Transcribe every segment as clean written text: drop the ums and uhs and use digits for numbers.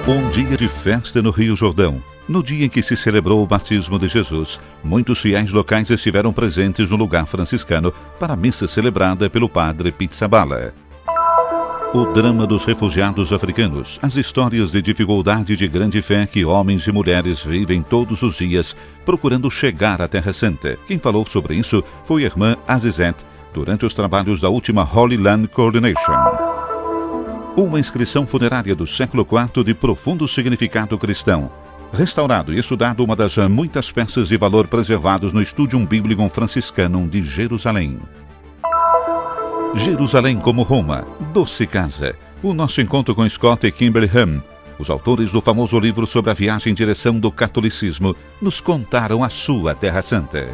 Um dia de festa no Rio Jordão. No dia em que se celebrou o batismo de Jesus, muitos fiéis locais estiveram presentes no lugar franciscano para a missa celebrada pelo padre Pizzaballa. O drama dos refugiados africanos, as histórias de dificuldade e de grande fé que homens e mulheres vivem todos os dias procurando chegar à Terra Santa. Quem falou sobre isso foi a irmã Azizet, durante os trabalhos da última Holy Land Coordination. Uma inscrição funerária do século IV de profundo significado cristão. Restaurado e estudado, uma das muitas peças de valor preservados no Studium Biblicum Franciscanum de Jerusalém. Jerusalém como Roma, doce casa. O nosso encontro com Scott e Kimberly Ham, os autores do famoso livro sobre a viagem em direção do catolicismo, nos contaram a sua Terra Santa.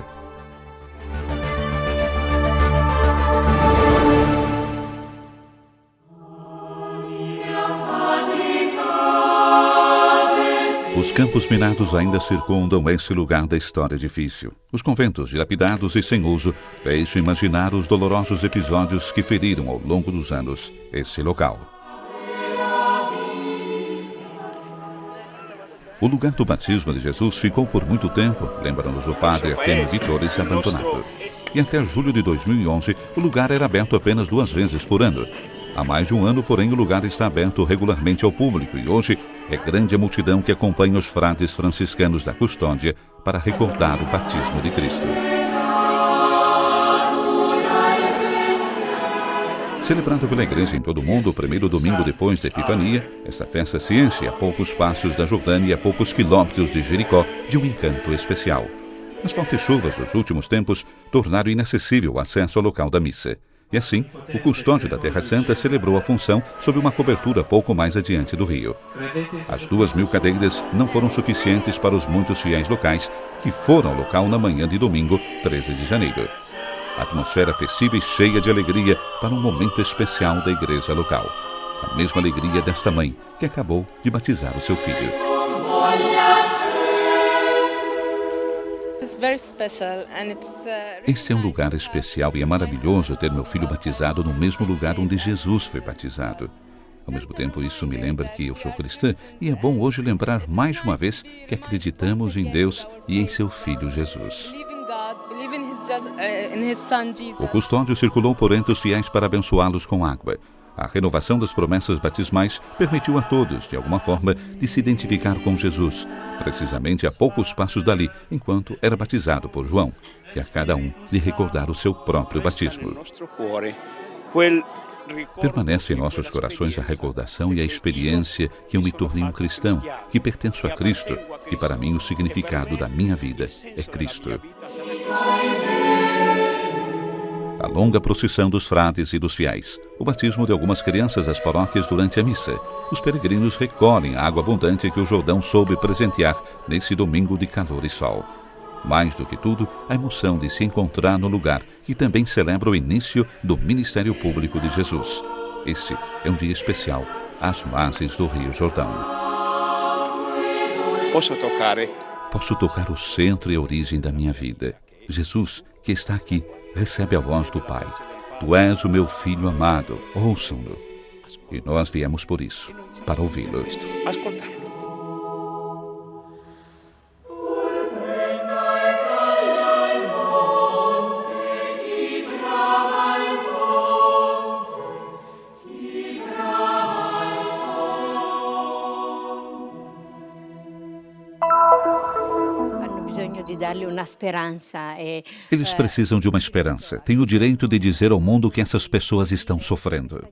Os campos minados ainda circundam esse lugar da história difícil. Os conventos dilapidados e sem uso deixam imaginar os dolorosos episódios que feriram ao longo dos anos esse local. O lugar do batismo de Jesus ficou por muito tempo, lembra-nos o padre Artemio Vitóris, abandonado. E até julho de 2011, o lugar era aberto apenas 2 vezes por ano. Há mais de um ano, porém, o lugar está aberto regularmente ao público e hoje é grande a multidão que acompanha os frades franciscanos da custódia para recordar o batismo de Cristo. Celebrado pela igreja em todo o mundo, o primeiro domingo depois da Epifania, essa festa se enche a poucos passos da Jordânia e a poucos quilômetros de Jericó de um encanto especial. As fortes chuvas dos últimos tempos tornaram inacessível o acesso ao local da missa. E assim, o custódio da Terra Santa celebrou a função sob uma cobertura pouco mais adiante do rio. As 2.000 cadeiras não foram suficientes para os muitos fiéis locais que foram ao local na manhã de domingo, 13 de janeiro. Atmosfera festiva e cheia de alegria para um momento especial da igreja local. A mesma alegria desta mãe que acabou de batizar o seu filho. Esse é um lugar especial e é maravilhoso ter meu filho batizado no mesmo lugar onde Jesus foi batizado. Ao mesmo tempo, isso me lembra que eu sou cristã e é bom hoje lembrar mais uma vez que acreditamos em Deus e em seu Filho Jesus. O custódio circulou por entre os fiéis para abençoá-los com água. A renovação das promessas batismais permitiu a todos, de alguma forma, de se identificar com Jesus, precisamente a poucos passos dali, enquanto era batizado por João, e a cada um de recordar o seu próprio batismo. Permanece em nossos corações a recordação e a experiência que eu me tornei um cristão, que pertenço a Cristo, e para mim o significado da minha vida é Cristo. A longa procissão dos frades e dos fiéis, o batismo de algumas crianças das paróquias durante a missa. Os peregrinos recolhem a água abundante que o Jordão soube presentear nesse domingo de calor e sol. Mais do que tudo, a emoção de se encontrar no lugar que também celebra o início do ministério público de Jesus. Esse é um dia especial às margens do Rio Jordão. Posso tocar o centro e a origem da minha vida. Jesus, que está aqui, recebe a voz do Pai. Tu és o meu filho amado, ouçam-no. E nós viemos por isso, para ouvi-lo. Eles precisam de uma esperança. Têm o direito de dizer ao mundo que essas pessoas estão sofrendo.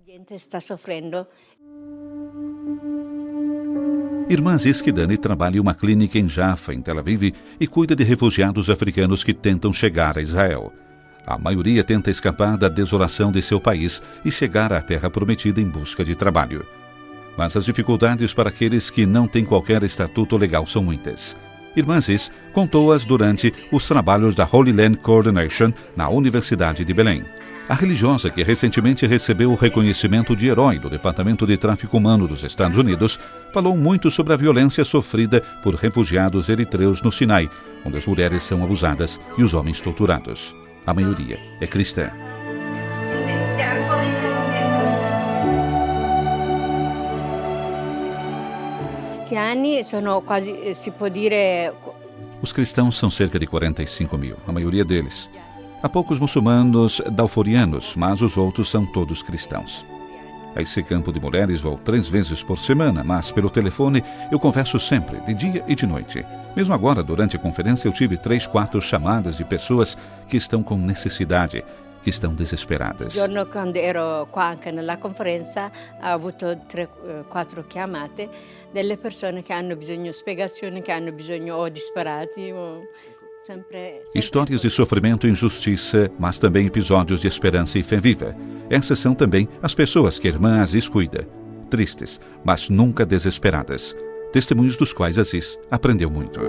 Irmã Ziskidani trabalha em uma clínica em Jaffa, em Tel Aviv, e cuida de refugiados africanos que tentam chegar a Israel. A maioria tenta escapar da desolação de seu país e chegar à Terra Prometida em busca de trabalho. Mas as dificuldades para aqueles que não têm qualquer estatuto legal são muitas. Irmã Ziz contou-as durante os trabalhos da Holy Land Coordination na Universidade de Belém. A religiosa, que recentemente recebeu o reconhecimento de herói do Departamento de Tráfico Humano dos Estados Unidos, falou muito sobre a violência sofrida por refugiados eritreus no Sinai, onde as mulheres são abusadas e os homens torturados. A maioria é cristã. cristiani sono quasi, si può dire... Os cristãos são cerca de 45 mil, a maioria deles. Há poucos muçulmanos dalforianos, mas os outros são todos cristãos. A esse campo de mulheres vou 3 vezes por semana, mas pelo telefone eu converso sempre, de dia e de noite. Mesmo agora, durante a conferência, eu tive 3, 4 chamadas de pessoas que estão com necessidade, que estão desesperadas. Il giorno quando ero qua anche nella conferenza ho avuto 3, 4 chiamate delle persone che hanno bisogno di spiegazioni, che hanno bisogno o disperati o sempre... Histórias de sofrimento e injustiça, mas também episódios de esperança e fé viva. Essas são também as pessoas que a irmã Aziz cuida. Tristes, mas nunca desesperadas. Testemunhos dos quais Aziz aprendeu muito.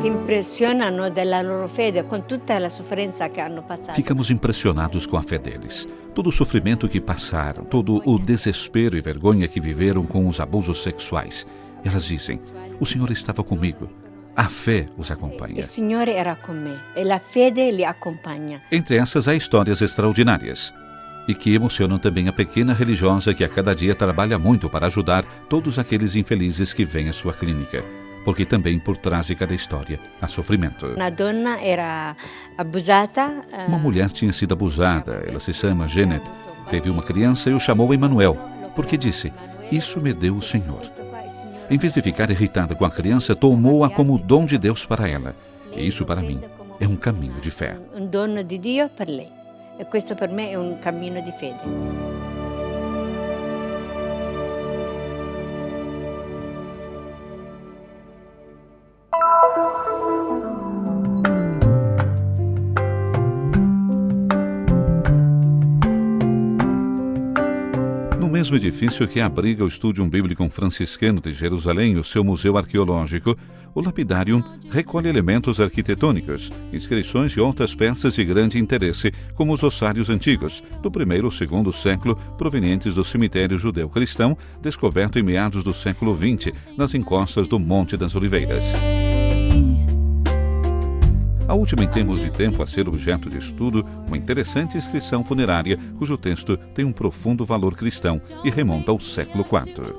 Ti impressionano della loro fede con tutta la sofferenza che hanno passato. Ficamos impressionados com a fé deles. Todo o sofrimento que passaram, todo o desespero e vergonha que viveram com os abusos sexuais. Elas dizem, o Senhor estava comigo. A fé os acompanha. Il Signore era con me e la fede li accompagna. Entre essas há histórias extraordinárias e que emocionam também a pequena religiosa que a cada dia trabalha muito para ajudar todos aqueles infelizes que vêm à sua clínica. Porque também por trás de cada história há sofrimento. Una donna era abusata. Uma mulher tinha sido abusada, ela se chama Janet. Teve uma criança e o chamou Emanuel, porque disse, isso me deu o Senhor. Em vez de ficar irritada com a criança, tomou-a como dom de Deus para ela. E isso para mim é um caminho de fé. Un dono di Dio per lei. E questo per me è un cammino di fede. No mesmo edifício que abriga o Studium Bíblico Franciscano de Jerusalém e o seu museu arqueológico, o Lapidarium recolhe elementos arquitetônicos, inscrições e outras peças de grande interesse, como os ossários antigos, do 1º ou 2º século, provenientes do cemitério judeu-cristão, descoberto em meados do século XX, nas encostas do Monte das Oliveiras. A última em termos de tempo a ser objeto de estudo, uma interessante inscrição funerária, cujo texto tem um profundo valor cristão e remonta ao século IV.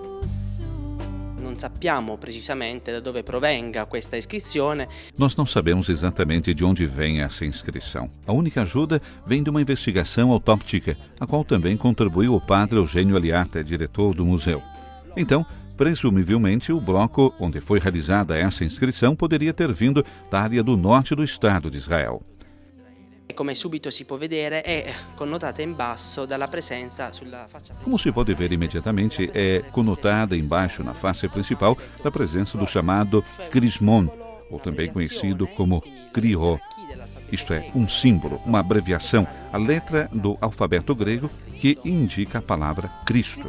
Non sappiamo precisamente da dove provenga questa iscrizione. Nós não sabemos exatamente de onde vem essa inscrição. A única ajuda vem de uma investigação autóptica, a qual também contribuiu o padre Eugênio Aliata, diretor do museu. Então, presumivelmente, o bloco onde foi realizada essa inscrição poderia ter vindo da área do norte do Estado de Israel. Come subito si può vedere, è connotata in basso dalla presenza sulla faccia. Como se pode ver imediatamente, é conotada embaixo na face principal da presença do chamado crismon, ou também conhecido como crió. Isto é, um símbolo, uma abreviação, a letra do alfabeto grego que indica a palavra Cristo.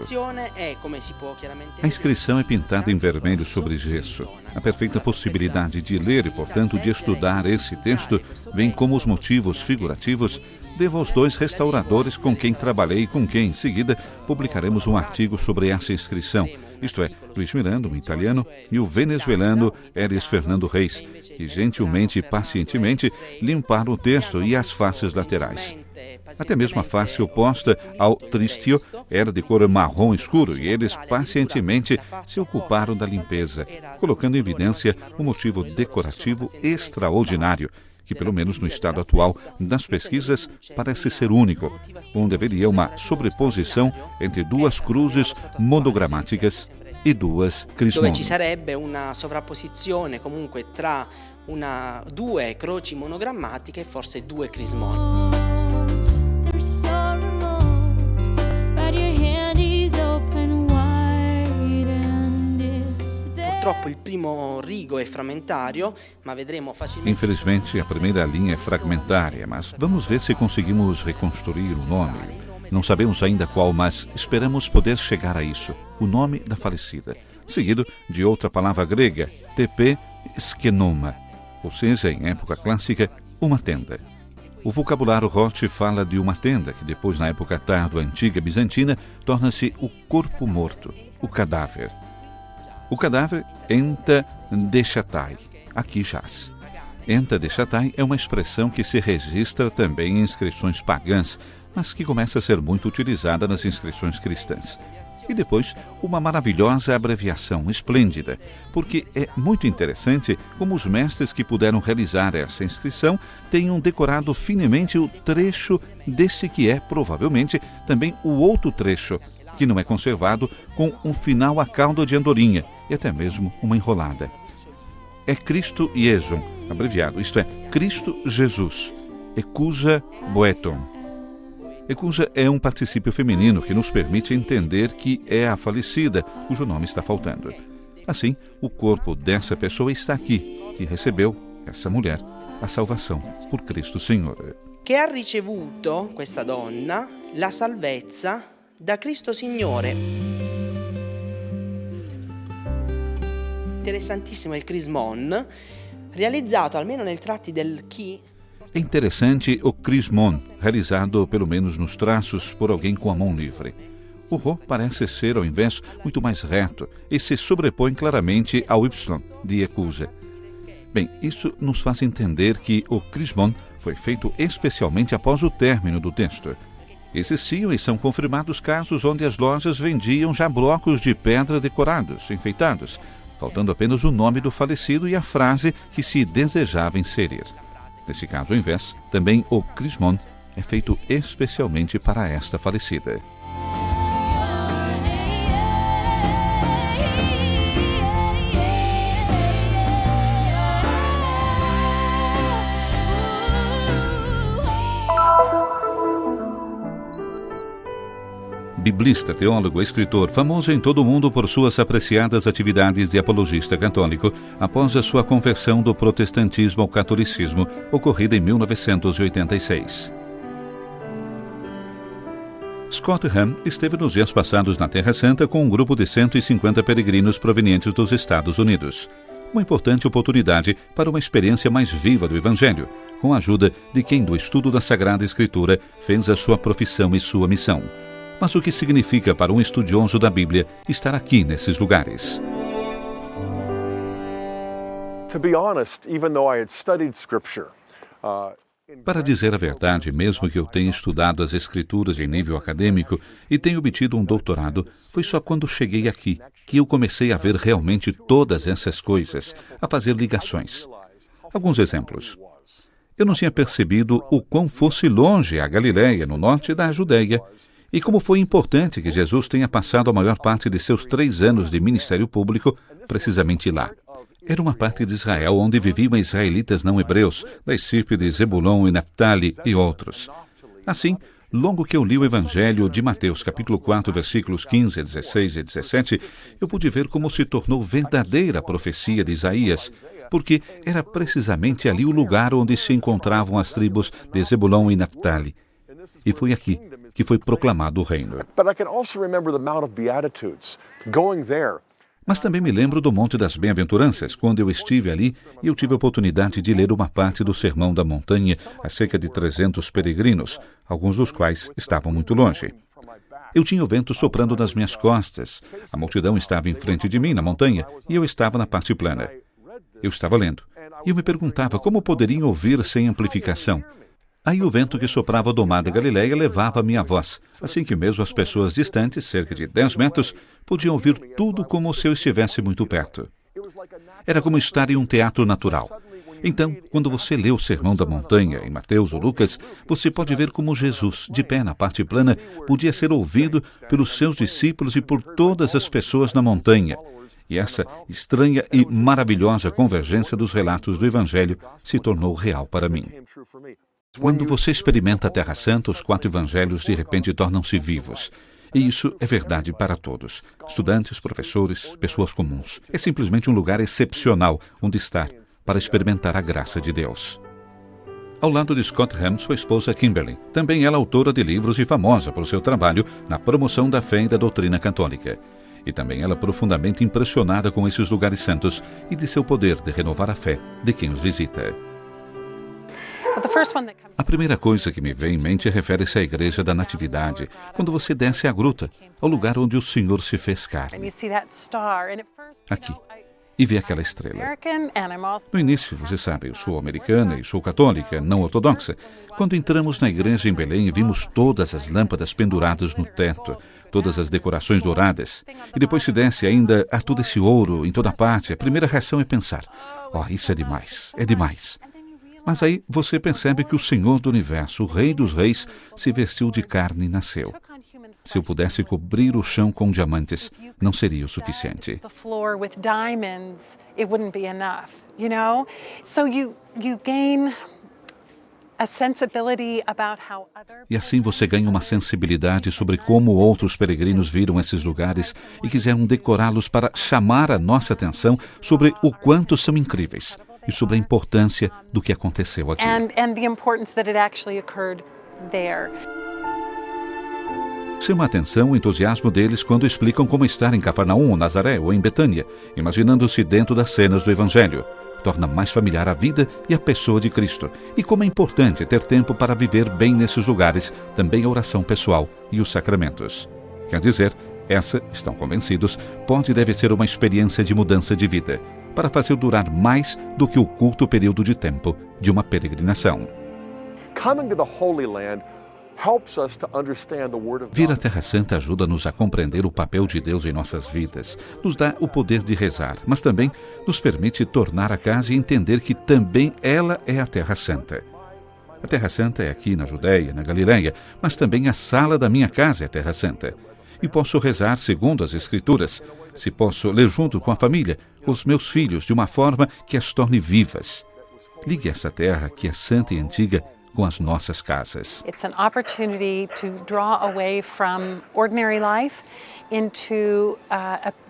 A inscrição é pintada em vermelho sobre gesso. A perfeita possibilidade de ler e, portanto, de estudar esse texto vem como os motivos figurativos. Devo aos 2 restauradores com quem trabalhei e com quem, em seguida, publicaremos um artigo sobre essa inscrição. Isto é, Luiz Miranda, um italiano, e o venezuelano Eris Fernando Reis, que gentilmente e pacientemente limparam o texto e as faces laterais. Até mesmo a face oposta ao tristio era de cor marrom escuro e eles pacientemente se ocuparam da limpeza, colocando em evidência um motivo decorativo extraordinário, que pelo menos no estado atual das pesquisas parece ser único, onde haveria uma sobreposição entre 2 cruzes monogramáticas e 2 crismon. Dove ci sarebbe una sovrapposizione comunque tra 2 croci monogrammatiche e forse 2 crismon. Purtroppo il primo rigo è frammentario, ma vedremo facilmente. Infelizmente, a primeira linha é fragmentária, mas vamos ver se conseguimos reconstruir o nome. Não sabemos ainda qual, mas esperamos poder chegar a isso, o nome da falecida, seguido de outra palavra grega, tepe skenoma, ou seja, em época clássica, uma tenda. O vocabulário Roth fala de uma tenda que depois, na época tardo-antiga bizantina, torna-se o corpo morto, o cadáver. O cadáver enta dechatai, aqui jaz. Enta dechatai é uma expressão que se registra também em inscrições pagãs, mas que começa a ser muito utilizada nas inscrições cristãs. E depois, uma maravilhosa abreviação, esplêndida, porque é muito interessante como os mestres que puderam realizar essa inscrição tenham decorado finemente o trecho desse que é, provavelmente, também o outro trecho, que não é conservado, com um final a cauda de andorinha e até mesmo uma enrolada. É Cristo Ieson, abreviado, isto é, Cristo Jesus, Ecusa Boeton. Ecusa é um particípio feminino que nos permite entender que é a falecida, cujo nome está faltando. Assim, o corpo dessa pessoa está aqui, que recebeu, essa mulher, a salvação por Cristo Senhor. Che ha ricevuto, questa donna, la salvezza da Cristo Signore. Interessantissimo il Crismon, realizzato almeno nei tratti del chi. É interessante o Crismon, realizado pelo menos nos traços por alguém com a mão livre. O Rho parece ser, ao invés, muito mais reto e se sobrepõe claramente ao Y de Ecusa. Bem, isso nos faz entender que o Crismon foi feito especialmente após o término do texto. Existiam e são confirmados casos onde as lojas vendiam já blocos de pedra decorados, enfeitados, faltando apenas o nome do falecido e a frase que se desejava inserir. Nesse caso, ao invés, também o Crismon é feito especialmente para esta falecida. Biblista, teólogo, escritor, famoso em todo o mundo por suas apreciadas atividades de apologista católico após a sua conversão do protestantismo ao catolicismo, ocorrida em 1986. Scott Hahn esteve nos dias passados na Terra Santa com um grupo de 150 peregrinos provenientes dos Estados Unidos. Uma importante oportunidade para uma experiência mais viva do Evangelho, com a ajuda de quem do estudo da Sagrada Escritura fez a sua profissão e sua missão. Mas o que significa para um estudioso da Bíblia estar aqui nesses lugares? Para dizer a verdade, mesmo que eu tenha estudado as Escrituras em nível acadêmico e tenha obtido um doutorado, foi só quando cheguei aqui que eu comecei a ver realmente todas essas coisas, a fazer ligações. Alguns exemplos. Eu não tinha percebido o quão fosse longe a Galileia, no norte da Judeia, e como foi importante que Jesus tenha passado a maior parte de seus 3 anos de ministério público precisamente lá. Era uma parte de Israel onde viviam israelitas não hebreus, da estirpe de Zebulon e Naphtali e outros. Assim, logo que eu li o Evangelho de Mateus, capítulo 4, versículos 15, 16 e 17, eu pude ver como se tornou verdadeira a profecia de Isaías, porque era precisamente ali o lugar onde se encontravam as tribos de Zebulon e Naphtali. E foi aqui que foi proclamado o reino. Mas também me lembro do Monte das Bem-aventuranças, quando eu estive ali e eu tive a oportunidade de ler uma parte do Sermão da Montanha a cerca de 300 peregrinos, alguns dos quais estavam muito longe. Eu tinha o vento soprando nas minhas costas, a multidão estava em frente de mim na montanha e eu estava na parte plana. Eu estava lendo e eu me perguntava como poderiam ouvir sem amplificação. Aí o vento que soprava do mar da Galileia levava a minha voz, assim que mesmo as pessoas distantes, cerca de 10 metros, podiam ouvir tudo como se eu estivesse muito perto. Era como estar em um teatro natural. Então, quando você lê o Sermão da Montanha, em Mateus ou Lucas, você pode ver como Jesus, de pé na parte plana, podia ser ouvido pelos seus discípulos e por todas as pessoas na montanha. E essa estranha e maravilhosa convergência dos relatos do Evangelho se tornou real para mim. Quando você experimenta a Terra Santa, os 4 evangelhos de repente tornam-se vivos. E isso é verdade para todos. Estudantes, professores, pessoas comuns. É simplesmente um lugar excepcional onde estar para experimentar a graça de Deus. Ao lado de Scott Hahn, sua esposa Kimberly. Também ela é autora de livros e famosa por seu trabalho na promoção da fé e da doutrina católica. E também ela é profundamente impressionada com esses lugares santos e de seu poder de renovar a fé de quem os visita. A primeira coisa que me vem em mente refere-se à Igreja da Natividade, quando você desce a gruta, ao lugar onde o Senhor se fez carne. Aqui. e vê aquela estrela. No início, você sabe, eu sou americana e sou católica, não ortodoxa. Quando entramos na igreja em Belém e vimos todas as lâmpadas penduradas no teto, todas as decorações douradas, e depois se desce ainda a todo esse ouro em toda parte, a primeira reação é pensar, isso é demais, é demais. Mas aí você percebe que o Senhor do Universo, o Rei dos Reis, se vestiu de carne e nasceu. Se eu pudesse cobrir o chão com diamantes, não seria o suficiente. E assim você ganha uma sensibilidade sobre como outros peregrinos viram esses lugares e quiseram decorá-los para chamar a nossa atenção sobre o quanto são incríveis e sobre a importância do que aconteceu aqui. Chama a atenção o entusiasmo deles quando explicam como estar em Cafarnaum, Nazaré ou em Betânia, imaginando-se dentro das cenas do Evangelho. Torna mais familiar a vida e a pessoa de Cristo. E como é importante ter tempo para viver bem nesses lugares, também a oração pessoal e os sacramentos. Quer dizer, essa, estão convencidos, pode e deve ser uma experiência de mudança de vida, para fazer durar mais do que o curto período de tempo de uma peregrinação. Vir à Terra Santa ajuda-nos a compreender o papel de Deus em nossas vidas, nos dá o poder de rezar, mas também nos permite tornar a casa e entender que também ela é a Terra Santa. A Terra Santa é aqui na Judéia, na Galileia, mas também a sala da minha casa é a Terra Santa. E posso rezar segundo as Escrituras, se posso ler junto com a família, com os meus filhos, de uma forma que as torne vivas. Ligue essa terra que é santa e antiga com as nossas casas. It's an opportunity to draw away from ordinary life into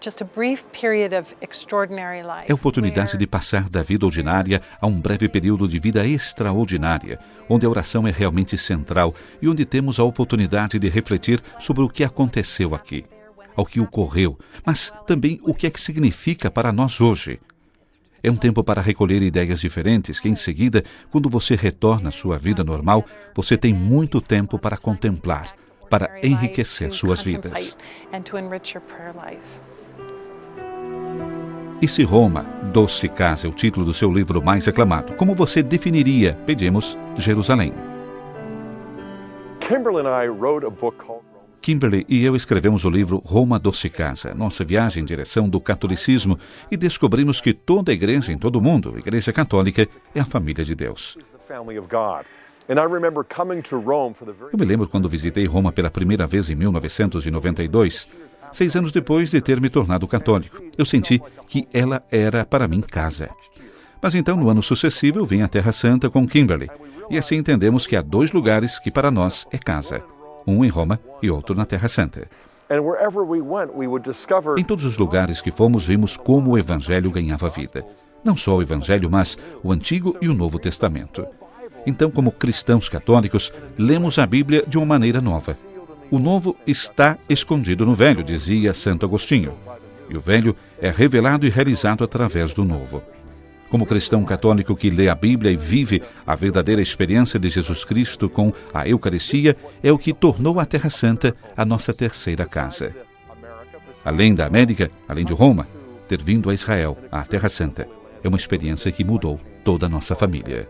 just a brief period of extraordinary life. É a oportunidade de passar da vida ordinária a um breve período de vida extraordinária, onde a oração é realmente central e onde temos a oportunidade de refletir sobre o que aconteceu aqui, ao que ocorreu, mas também o que é que significa para nós hoje. É um tempo para recolher ideias diferentes que, em seguida, quando você retorna à sua vida normal, você tem muito tempo para contemplar, para enriquecer suas vidas. E se Roma, doce casa, é o título do seu livro mais aclamado, como você definiria, pedimos, Jerusalém? Kimberly e eu escrevemos o livro Roma Doce Casa, nossa viagem em direção do catolicismo, e descobrimos que toda a igreja em todo o mundo, a igreja católica, é a família de Deus. Eu me lembro quando visitei Roma pela primeira vez em 1992, 6 anos depois de ter me tornado católico. Eu senti que ela era para mim casa. Mas então, no ano sucessivo, eu vim à Terra Santa com Kimberly, e assim entendemos que há 2 lugares que para nós é casa. Um em Roma e outro na Terra Santa. Em todos os lugares que fomos, vimos como o Evangelho ganhava vida. Não só o Evangelho, mas o Antigo e o Novo Testamento. Então, como cristãos católicos, lemos a Bíblia de uma maneira nova. O Novo está escondido no Velho, dizia Santo Agostinho. E o Velho é revelado e realizado através do Novo. Como cristão católico que lê a Bíblia e vive a verdadeira experiência de Jesus Cristo com a Eucaristia, é o que tornou a Terra Santa a nossa terceira casa. Além da América, além de Roma, ter vindo a Israel, à Terra Santa, é uma experiência que mudou toda a nossa família.